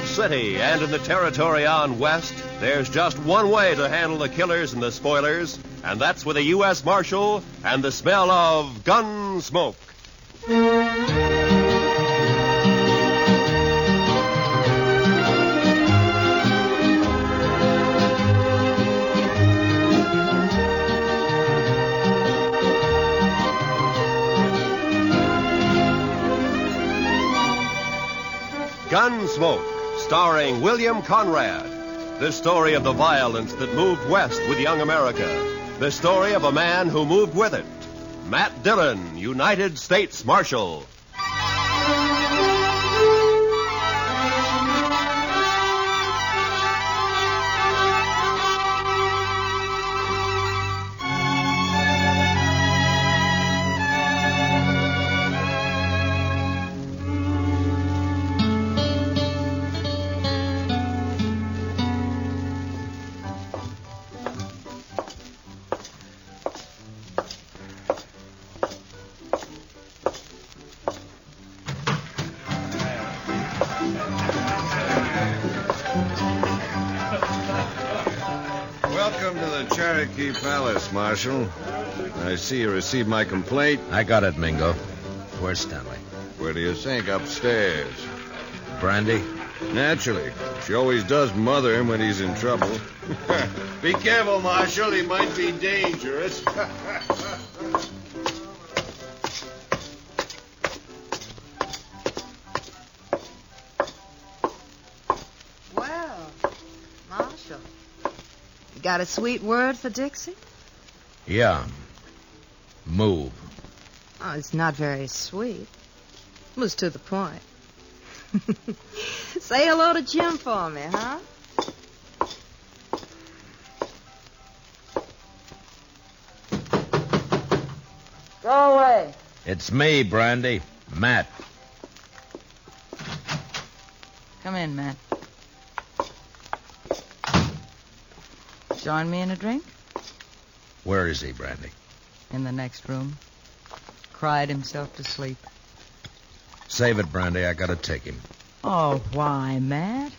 Dodge City and in the territory on west, there's just one way to handle the killers and the spoilers, and that's with a U.S. Marshal and the smell of Gunsmoke. Gunsmoke, starring William Conrad. The story of the violence that moved west with young America. The story of a man who moved with it. Matt Dillon, United States Marshal. Welcome to the Cherokee Palace, Marshal. I see you received my complaint. I got it, Mingo. Where's Stanley? Where do you think? Upstairs. Brandy? Naturally. She always does mother him when he's in trouble. Be careful, Marshal. He might be dangerous. Well, Marshal, you got a sweet word for Dixie? Yeah. Move. Oh, it's not very sweet. It was to the point. Say hello to Jim for me, huh? Go away. It's me, Brandy. Matt. Come in, Matt. Join me in a drink? Where is he, Brandy? In the next room. Cried himself to sleep. Save it, Brandy. I gotta take him. Oh, why, Matt?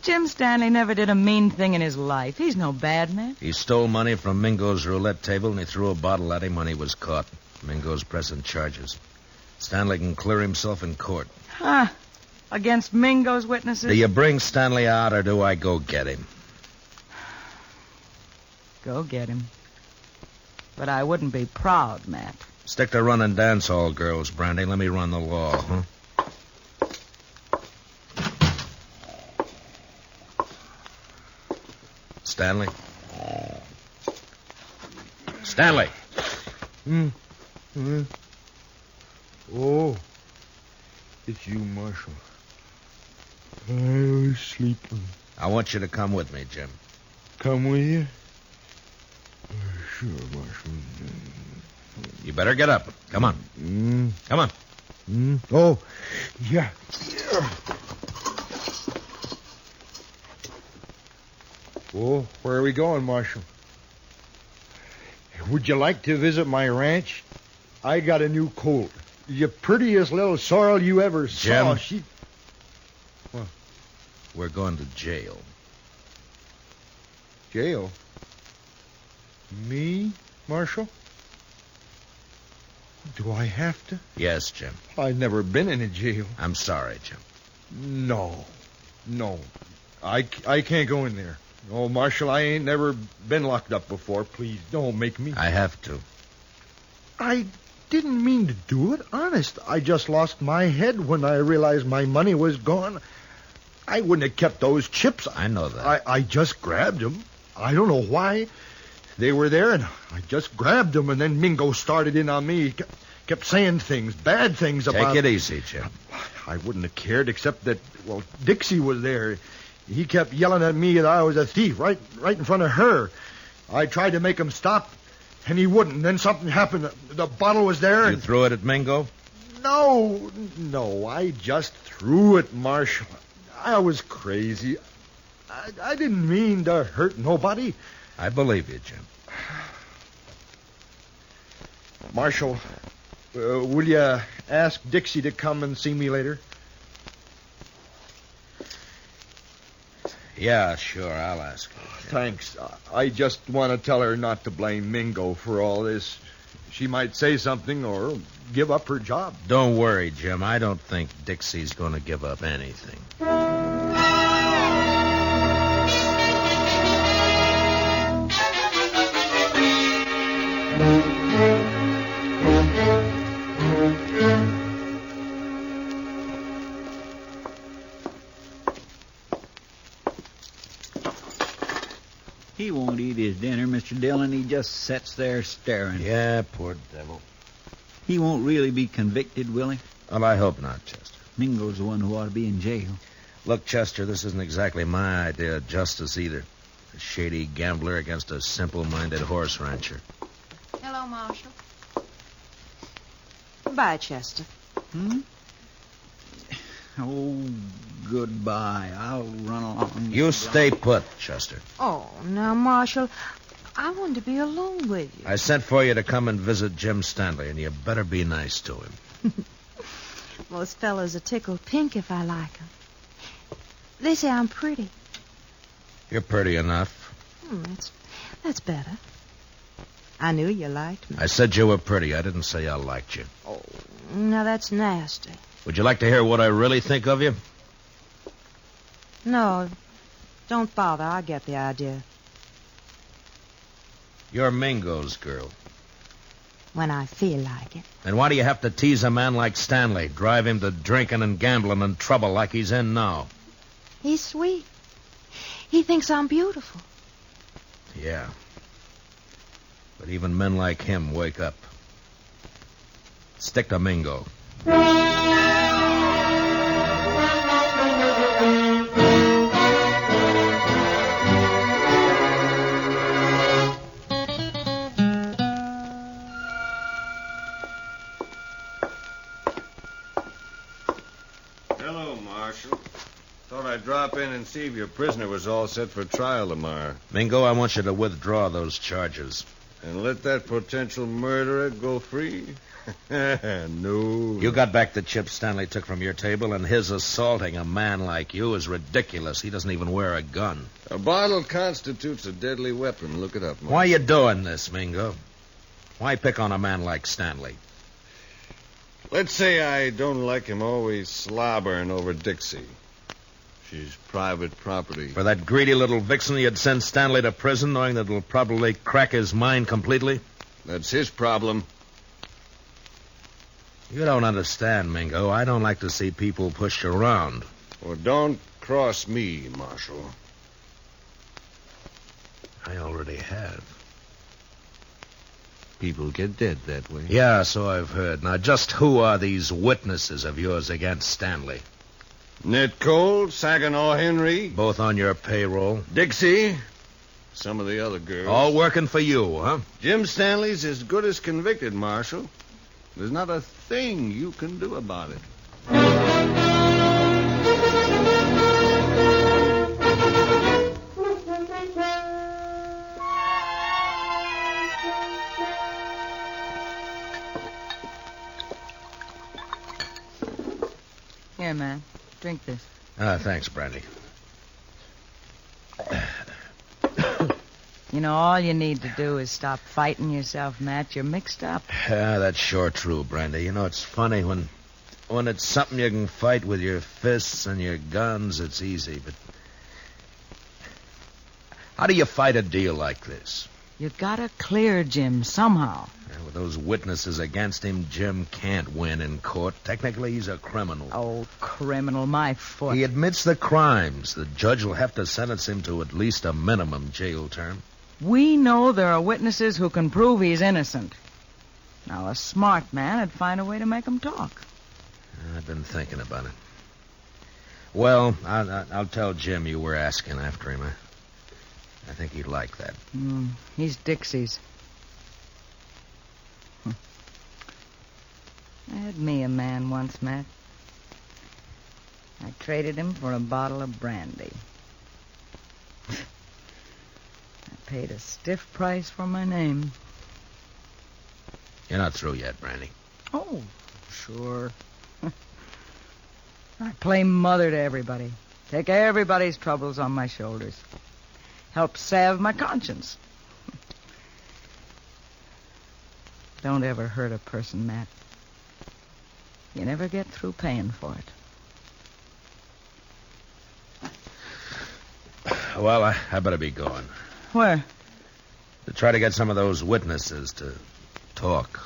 Jim Stanley never did a mean thing in his life. He's no bad man. He stole money from Mingo's roulette table, and he threw a bottle at him when he was caught. Mingo's pressing charges. Stanley can clear himself in court. Huh? Against Mingo's witnesses? Do you bring Stanley out, or do I go get him? Go get him. But I wouldn't be proud, Matt. Stick to running dance hall girls, Brandy. Let me run the law, huh? Stanley? Stanley! Oh, it's you, Marshal. I was sleeping. I want you to come with me, Jim. Come with you? Sure, Marshal. You better get up. Come on. Come on. Oh, yeah. Oh, where are we going, Marshal? Would you like to visit my ranch? I got a new colt. The prettiest little sorrel you ever saw. Jim? What? We're going to jail. Jail? Me, Marshal? Do I have to? Yes, Jim. I've never been in a jail. I'm sorry, Jim. No. I can't go in there. Oh, Marshal, I ain't never been locked up before. Please, don't make me. I have to. I didn't mean to do it. Honest. I just lost my head when I realized my money was gone. I wouldn't have kept those chips. I know that. I just grabbed them. I don't know why. They were there, and I just grabbed them, and then Mingo started in on me. He kept saying things, bad things about... Take it easy, Jim. I wouldn't have cared, except that, well, Dixie was there. He kept yelling at me that I was a thief right in front of her. I tried to make him stop, and he wouldn't. And then something happened. The bottle was there. You threw it at Mingo? No, I just threw it, Marshal. I was crazy. I didn't mean to hurt nobody. I believe you, Jim. Marshal, will you ask Dixie to come and see me later? Yeah, sure, I'll ask her. Thanks. I just want to tell her not to blame Mingo for all this. She might say something or give up her job. Don't worry, Jim. I don't think Dixie's going to give up anything. He won't eat his dinner, Mr. Dillon. He just sits there staring. Yeah, poor devil. He won't really be convicted, will he? Well, I hope not, Chester. Mingo's the one who ought to be in jail. Look, Chester, this isn't exactly my idea of justice either. A shady gambler against a simple-minded horse rancher. Hello, Marshal. Goodbye, Chester. Oh, goodbye. I'll run along. You stay put, Chester. Oh, now, Marshal, I wanted to be alone with you. I sent for you to come and visit Jim Stanley, and you better be nice to him. Most fellows are tickled pink if I like 'em. They say I'm pretty. You're pretty enough. That's better. I knew you liked me. I said you were pretty. I didn't say I liked you. Oh, now that's nasty. Would you like to hear what I really think of you? No, don't bother. I get the idea. You're Mingo's girl. When I feel like it. And why do you have to tease a man like Stanley, drive him to drinking and gambling and trouble like he's in now? He's sweet. He thinks I'm beautiful. Yeah. But even men like him wake up. Stick to Mingo. Hello, Marshal. Thought I'd drop in and see if your prisoner was all set for trial tomorrow. Mingo, I want you to withdraw those charges. And let that potential murderer go free? No. You got back the chips Stanley took from your table, and his assaulting a man like you is ridiculous. He doesn't even wear a gun. A bottle constitutes a deadly weapon. Look it up, Marshal. Why you doing this, Mingo? Why pick on a man like Stanley? Let's say I don't like him always slobbering over Dixie. She's private property. For that greedy little vixen, you'd send Stanley to prison knowing that it'll probably crack his mind completely? That's his problem. You don't understand, Mingo. I don't like to see people pushed around. Well, don't cross me, Marshal. I already have. People get dead that way. Yeah, so I've heard. Now, just who are these witnesses of yours against Stanley? Ned Cole, Saginaw Henry, Both on your payroll? Dixie, some of the other girls. All working for you, huh? Jim Stanley's as good as convicted, Marshal. There's not a thing you can do about it. Here, man. Drink this. Thanks, Brandy. You know, all you need to do is stop fighting yourself, Matt. You're mixed up. That's sure true, Brandy. You know, it's funny when it's something you can fight with your fists and your guns, it's easy, but how do you fight a deal like this? You gotta clear Jim somehow. With those witnesses against him, Jim can't win in court. Technically, he's a criminal. Oh, criminal, my foot. He admits the crimes. The judge will have to sentence him to at least a minimum jail term. We know there are witnesses who can prove he's innocent. Now, a smart man would find a way to make him talk. I've been thinking about it. Well, I'll tell Jim you were asking after him. I think he'd like that. He's Dixie's. I had me a man once, Matt. I traded him for a bottle of brandy. I paid a stiff price for my name. You're not through yet, Brandy. Oh, sure. I play mother to everybody. Take everybody's troubles on my shoulders. Help salve my conscience. Don't ever hurt a person, Matt. You never get through paying for it. Well, I better be going. Where? To try to get some of those witnesses to talk.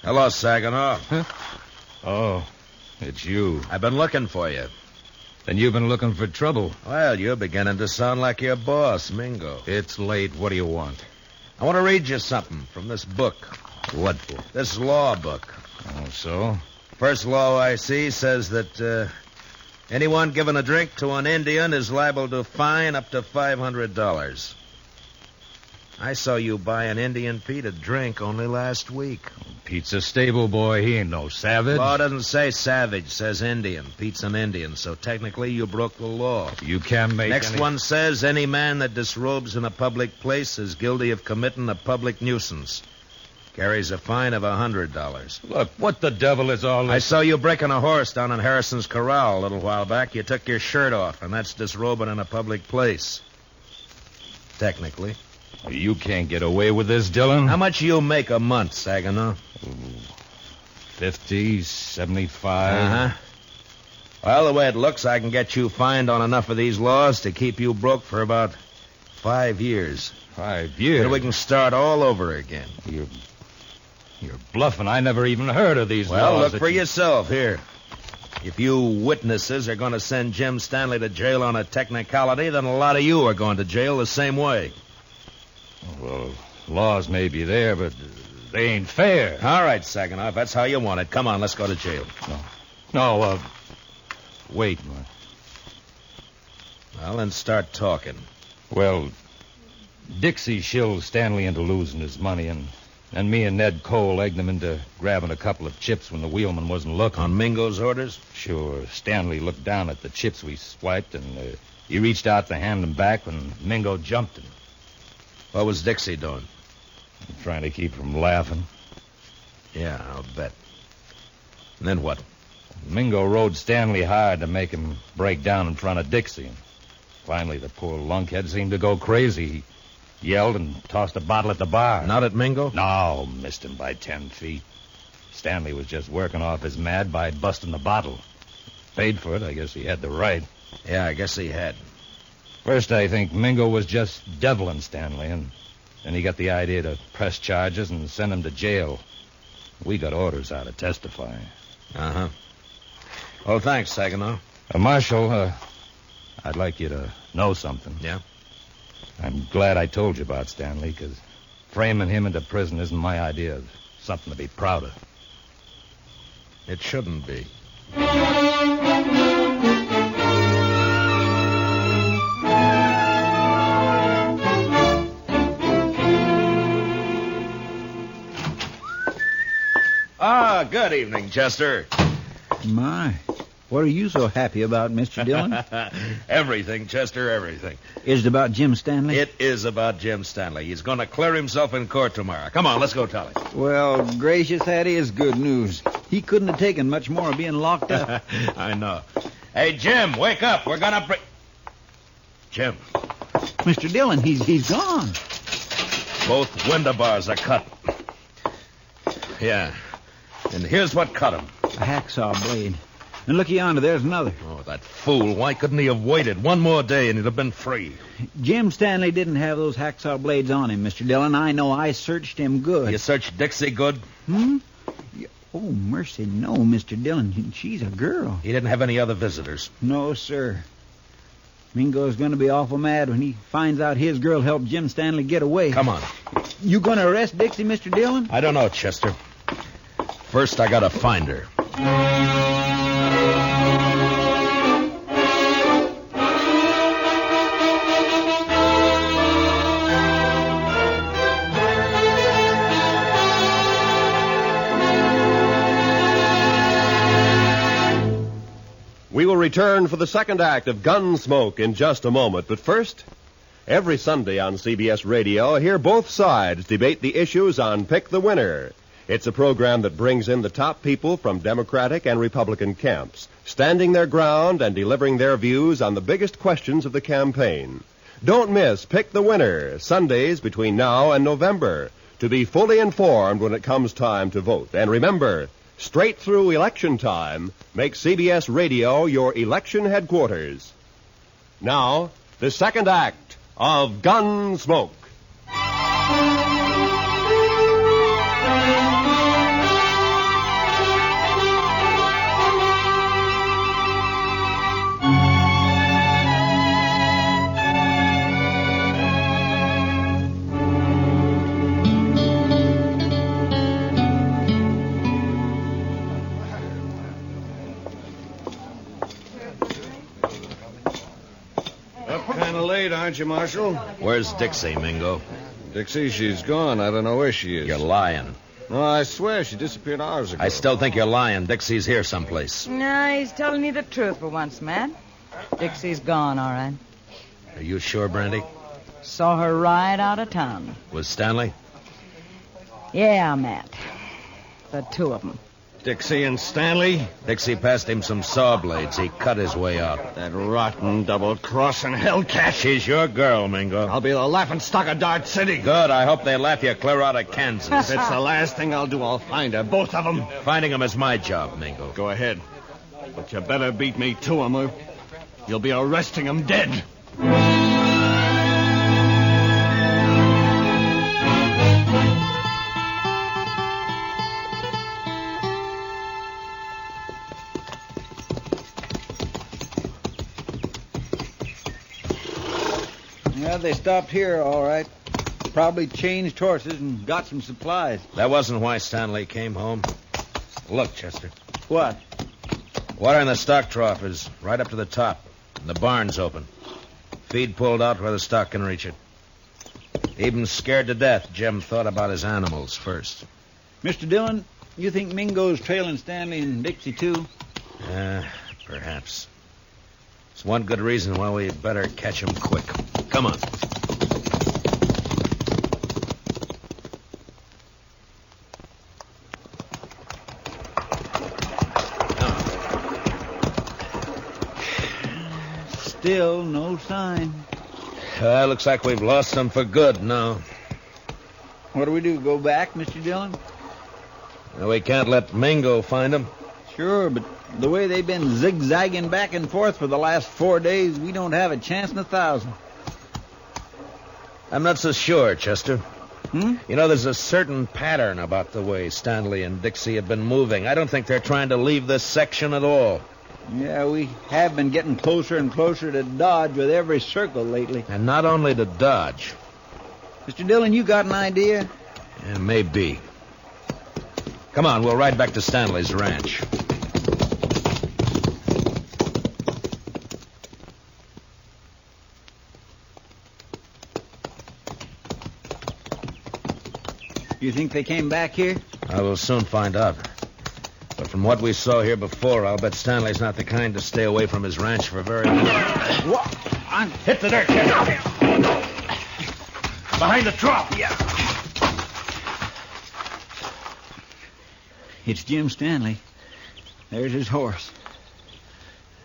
Hello, Saginaw. Huh? Oh, it's you. I've been looking for you. Then you've been looking for trouble. Well, you're beginning to sound like your boss, Mingo. It's late. What do you want? I want to read you something from this book. What book? This law book. Oh, so? First law I see says that anyone giving a drink to an Indian is liable to fine up to $500. I saw you buy an Indian Pete a drink only last week. Pete's a stable boy. He ain't no savage. Law doesn't say savage, says Indian. Pete's an Indian, so technically you broke the law. You can't make Next one says any man that disrobes in a public place is guilty of committing a public nuisance. Carries a fine of $100. Look, what the devil is all this? I saw you breaking a horse down in Harrison's Corral a little while back. You took your shirt off, and that's disrobing in a public place. Technically. You can't get away with this, Dillon. How much you make a month, Saginaw? 50, 75. Uh-huh. Well, the way it looks, I can get you fined on enough of these laws to keep you broke for about 5 years. 5 years? Then we can start all over again. You're bluffing. I never even heard of these laws. Well, look for yourself here. If you witnesses are going to send Jim Stanley to jail on a technicality, then a lot of you are going to jail the same way. Well, laws may be there, but they ain't fair. All right, Saginaw, if that's how you want it. Come on, let's go to jail. No, wait. Well, then start talking. Well, Dixie shilled Stanley into losing his money, and me and Ned Cole egged him into grabbing a couple of chips when the wheelman wasn't looking. On Mingo's orders? Sure. Stanley looked down at the chips we swiped, and he reached out to hand them back when Mingo jumped him. What was Dixie doing? Trying to keep from laughing. Yeah, I'll bet. And then what? Mingo rode Stanley hard to make him break down in front of Dixie. Finally, the poor lunkhead seemed to go crazy. He yelled and tossed a bottle at the bar. Not at Mingo? No, missed him by 10 feet. Stanley was just working off his mad by busting the bottle. Paid for it. I guess he had the right. Yeah, I guess he had. First, I think Mingo was just deviling Stanley, and then he got the idea to press charges and send him to jail. We got orders out to testify. Uh-huh. Well, thanks, Saginaw. Marshal, I'd like you to know something. Yeah? I'm glad I told you about Stanley, because framing him into prison isn't my idea of something to be proud of. It shouldn't be. Ah, good evening, Chester. My, what are you so happy about, Mr. Dillon? Everything, Chester, everything. Is it about Jim Stanley? It is about Jim Stanley. He's going to clear himself in court tomorrow. Come on, let's go tell him. Well, gracious, that is good news. He couldn't have taken much more of being locked up. I know. Hey, Jim, wake up. We're going to bring... Jim. Mr. Dillon, he's gone. Both window bars are cut. Yeah. And here's what cut him. A hacksaw blade. And look yonder, there's another. Oh, that fool. Why couldn't he have waited one more day and he'd have been free? Jim Stanley didn't have those hacksaw blades on him, Mr. Dillon. I know. I searched him good. You searched Dixie good? Hmm? Oh, mercy, no, Mr. Dillon. She's a girl. He didn't have any other visitors. No, sir. Mingo's going to be awful mad when he finds out his girl helped Jim Stanley get away. Come on. You going to arrest Dixie, Mr. Dillon? I don't know, Chester. First, I gotta find her. We will return for the second act of Gunsmoke in just a moment. But first, every Sunday on CBS Radio, hear both sides debate the issues on Pick the Winner. It's a program that brings in the top people from Democratic and Republican camps, standing their ground and delivering their views on the biggest questions of the campaign. Don't miss Pick the Winner, Sundays between now and November, to be fully informed when it comes time to vote. And remember, straight through election time, make CBS Radio your election headquarters. Now, the second act of Gunsmoke. Kind of late, aren't you, Marshal? Where's Dixie, Mingo? Dixie, she's gone. I don't know where she is. You're lying. No, I swear she disappeared hours ago. I still think you're lying. Dixie's here someplace. Nah, he's telling you the truth for once, Matt. Dixie's gone, all right. Are you sure, Brandy? Saw her right out of town. Was Stanley? Yeah, Matt. The two of them. Dixie and Stanley? Dixie passed him some saw blades. He cut his way out. That rotten double-crossing hellcat. She's your girl, Mingo. I'll be the laughingstock of Dart City. Good. I hope they laugh you clear out of Kansas. If it's the last thing I'll do, I'll find her. Both of them. Finding them is my job, Mingo. Go ahead. But you better beat me to them, or you'll be arresting them dead. Well, they stopped here, all right. Probably changed horses and got some supplies. That wasn't why Stanley came home. Look, Chester. What? Water in the stock trough is right up to the top. And the barn's open. Feed pulled out where the stock can reach it. Even scared to death, Jim thought about his animals first. Mr. Dillon, you think Mingo's trailing Stanley and Dixie, too? Perhaps. It's one good reason why we better catch him quick. Come on. Still no sign. Looks like we've lost them for good now. What do we do, go back, Mr. Dillon? We can't let Mingo find them. Sure, but the way they've been zigzagging back and forth for the last 4 days, we don't have a chance in 1,000. I'm not so sure, Chester. Hmm? You know, there's a certain pattern about the way Stanley and Dixie have been moving. I don't think they're trying to leave this section at all. Yeah, we have been getting closer and closer to Dodge with every circle lately. And not only to Dodge. Mr. Dillon, you got an idea? Yeah, maybe. Come on, we'll ride back to Stanley's ranch. You think they came back here? I will soon find out. But from what we saw here before, I'll bet Stanley's not the kind to stay away from his ranch for very long. Hit the dirt, Chester. Behind the trough. Yeah. It's Jim Stanley. There's his horse.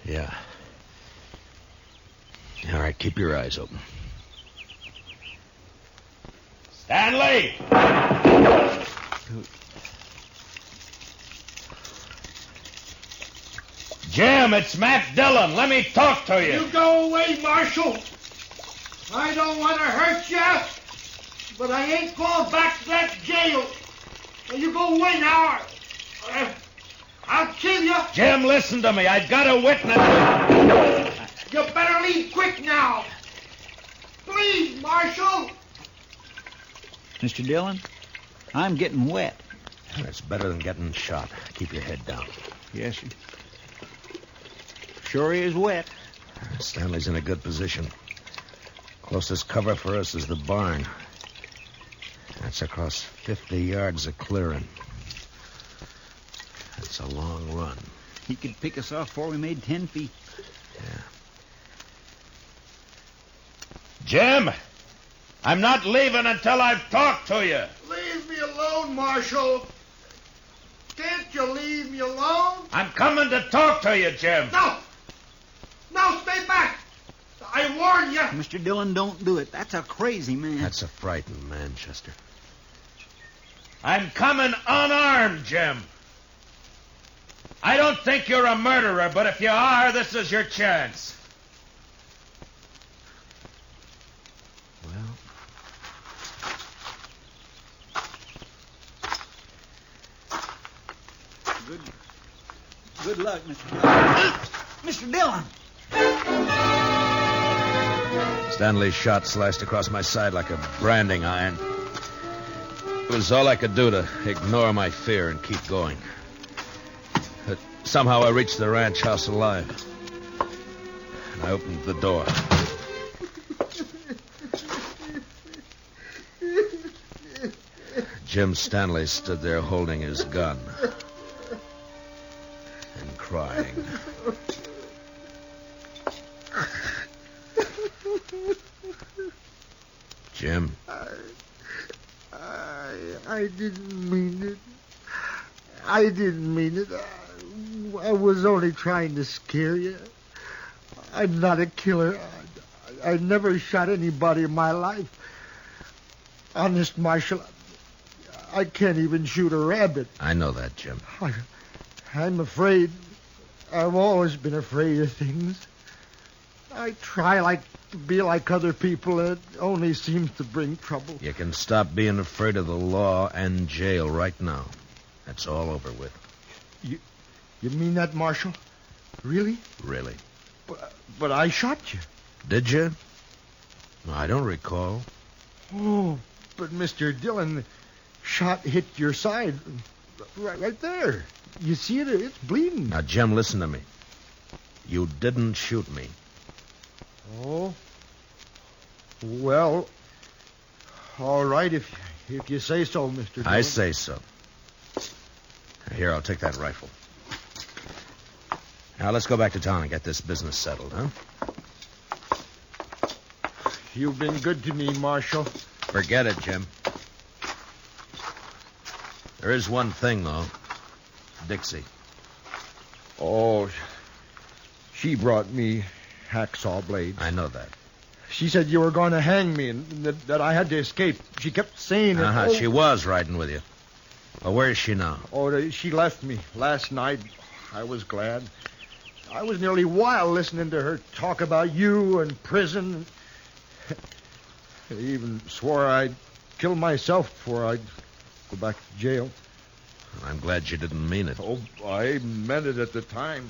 Yeah. All right, keep your eyes open. Stanley! Jim, it's Matt Dillon. Let me talk to you. You go away, Marshal. I don't want to hurt you, but I ain't going back to that jail. Now, you go away now. I'll kill you. Jim, listen to me. I've got a witness. You better leave quick now. Please, Marshal. Mr. Dillon, I'm getting wet. That's better than getting shot. Keep your head down. Yes, sir. Sure is wet. Stanley's in a good position. Closest cover for us is the barn. That's across 50 yards of clearing. That's a long run. He could pick us off before we made 10 feet. Yeah. Jim, I'm not leaving until I've talked to you. Leave me alone, Marshal. Can't you leave me alone? I'm coming to talk to you, Jim. No! No, stay back! I warn you! Mr. Dillon, don't do it. That's a crazy man. That's a frightened man, Chester. I'm coming unarmed, Jim. I don't think you're a murderer, but if you are, this is your chance. Well, Good luck, Mr. Dillon. Mr. Dillon! Stanley's shot sliced across my side like a branding iron. It was all I could do to ignore my fear and keep going. But somehow I reached the ranch house alive. And I opened the door. Jim Stanley stood there holding his gun and crying. Jim? I didn't mean it. I didn't mean it. I was only trying to scare you. I'm not a killer. I never shot anybody in my life. Honest, Marshal, I can't even shoot a rabbit. I know that, Jim. I'm afraid. I've always been afraid of things. I try to be like other people. It only seems to bring trouble. You can stop being afraid of the law and jail right now. That's all over with. You mean that, Marshal? Really? Really. But I shot you. Did you? I don't recall. Oh, but Mr. Dillon, shot hit your side. Right there. You see it? It's bleeding. Now, Jim, listen to me. You didn't shoot me. Oh. Well, all right, if you say so, Mr. Dillon. I say so. Here, I'll take that rifle. Now, let's go back to town and get this business settled, huh? You've been good to me, Marshal. Forget it, Jim. There is one thing, though. Dixie. Oh, she brought me hacksaw blades. I know that. She said you were going to hang me and that I had to escape. She kept saying it. Uh-huh, she was riding with you. Well, where is she now? Oh, she left me last night. I was glad. I was nearly wild listening to her talk about you and prison. I even swore I'd kill myself before I'd go back to jail. I'm glad you didn't mean it. Oh, I meant it at the time.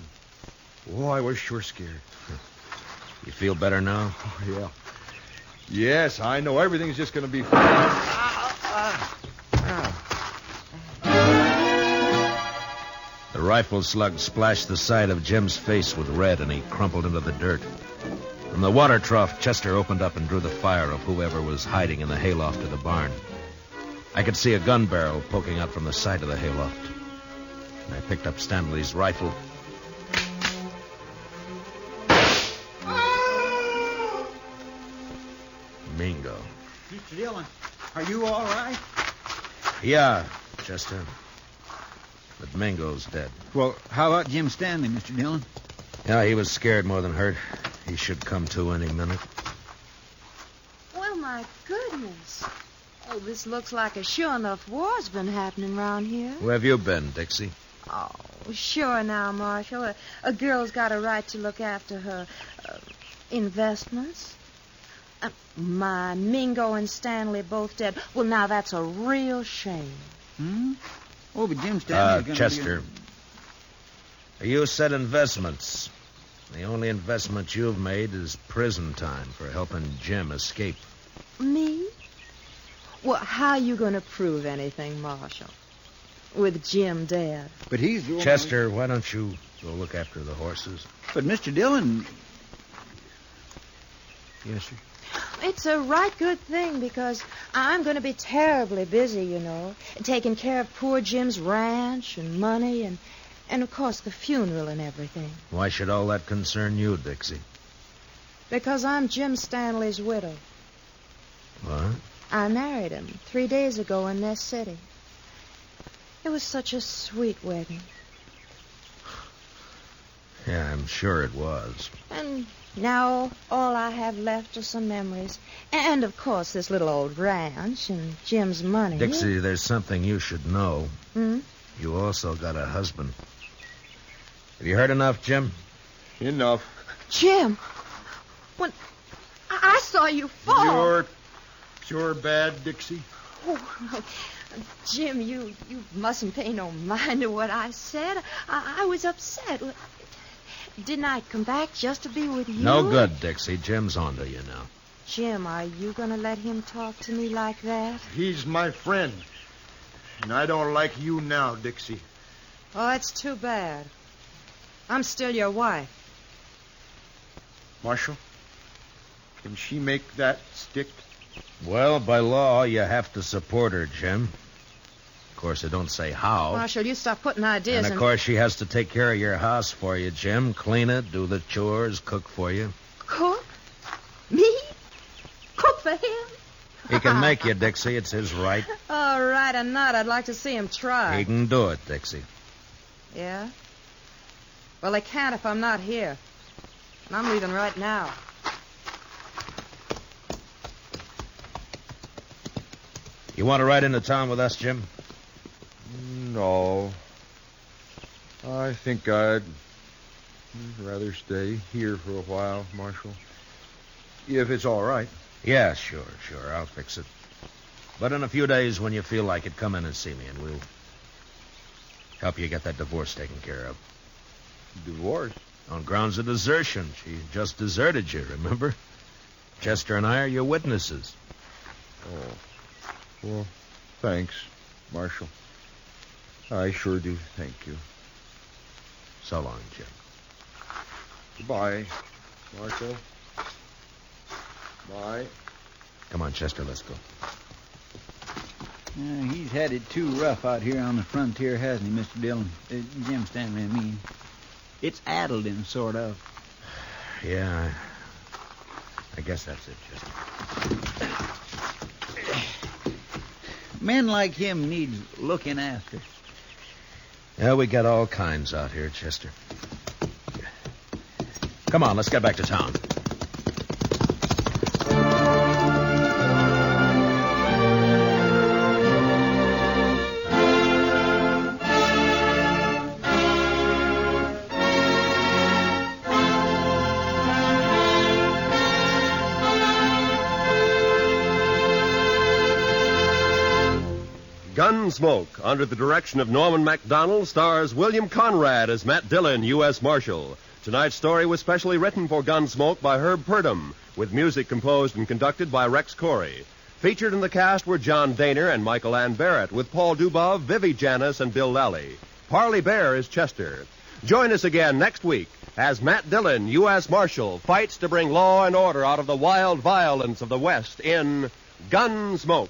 Oh, I was sure scared. You feel better now? Oh, yeah. Yes, I know. Everything's just going to be fine. The rifle slug splashed the side of Jim's face with red, and he crumpled into the dirt. From the water trough, Chester opened up and drew the fire of whoever was hiding in the hayloft of the barn. I could see a gun barrel poking out from the side of the hayloft. And I picked up Stanley's rifle. Mingo. Mr. Dillon, are you all right? Yeah, Chester. But Mingo's dead. Well, how about Jim Stanley, Mr. Dillon? Yeah, he was scared more than hurt. He should come to any minute. Well, my goodness. Oh, this looks like a sure enough war's been happening around here. Where have you been, Dixie? Oh, sure now, Marshal. A girl's got a right to look after her investments. My Mingo and Stanley both dead. Well, now that's a real shame. Hmm? Oh, but Jim Stanley's going to Chester. You said investments. The only investment you've made is prison time for helping Jim escape. Me? Well, how you going to prove anything, Marshal? With Jim dead. But he's... Chester, why don't you go look after the horses? But Mr. Dillon... Yes, sir. It's a right good thing because I'm going to be terribly busy, you know, taking care of poor Jim's ranch and money And, of course, the funeral and everything. Why should all that concern you, Dixie? Because I'm Jim Stanley's widow. What? I married him 3 days ago in this city. It was such a sweet wedding. Yeah, I'm sure it was. And now all I have left are some memories. And, of course, this little old ranch and Jim's money. Dixie, there's something you should know. Hmm? You also got a husband. Have you heard enough, Jim? Enough. Jim! When I saw you fall... You're sure bad, Dixie? Oh, Jim, you mustn't pay no mind to what I said. I was upset. Didn't I come back just to be with you? No good, Dixie. Jim's onto you now. Jim, are you going to let him talk to me like that? He's my friend. And I don't like you now, Dixie. Oh, it's too bad. I'm still your wife. Marshal, can she make that stick? Well, by law, you have to support her, Jim. Of course, it don't say how. Marshal, you stop putting ideas And, of course, she has to take care of your house for you, Jim. Clean it, do the chores, cook for you. Cook? Me? Cook for him? He can make you, Dixie. It's his right. All right or not, I'd like to see him try. He can do it, Dixie. Yeah? Well, they can't if I'm not here. And I'm leaving right now. You want to ride into town with us, Jim? No. I think I'd rather stay here for a while, Marshal. If it's all right. Yeah, sure. I'll fix it. But in a few days, when you feel like it, come in and see me, and we'll help you get that divorce taken care of. Divorce? On grounds of desertion. She just deserted you, remember? Chester and I are your witnesses. Oh. Well, thanks, Marshal. I sure do thank you. So long, Jim. Goodbye, Marshal. Bye. Come on, Chester, let's go. He's had it too rough out here on the frontier, hasn't he, Mr. Dillon? Jim Stanley, I mean. It's addled him, sort of. Yeah, I guess that's it, Chester. Men like him needs looking after. Yeah, we got all kinds out here, Chester. Come on, let's get back to town. Gunsmoke, under the direction of Norman MacDonald, stars William Conrad as Matt Dillon, U.S. Marshal. Tonight's story was specially written for Gunsmoke by Herb Purdom, with music composed and conducted by Rex Corey. Featured in the cast were John Daner and Michael Ann Barrett, with Paul Dubov, Vivi Janis, and Bill Lally. Parley Bear is Chester. Join us again next week as Matt Dillon, U.S. Marshal, fights to bring law and order out of the wild violence of the West in Gunsmoke.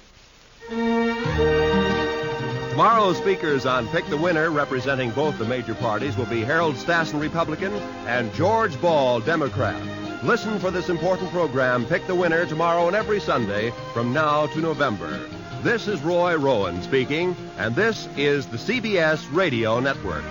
Tomorrow's speakers on Pick the Winner, representing both the major parties, will be Harold Stassen, Republican, and George Ball, Democrat. Listen for this important program, Pick the Winner, tomorrow and every Sunday from now to November. This is Roy Rowan speaking, and this is the CBS Radio Network.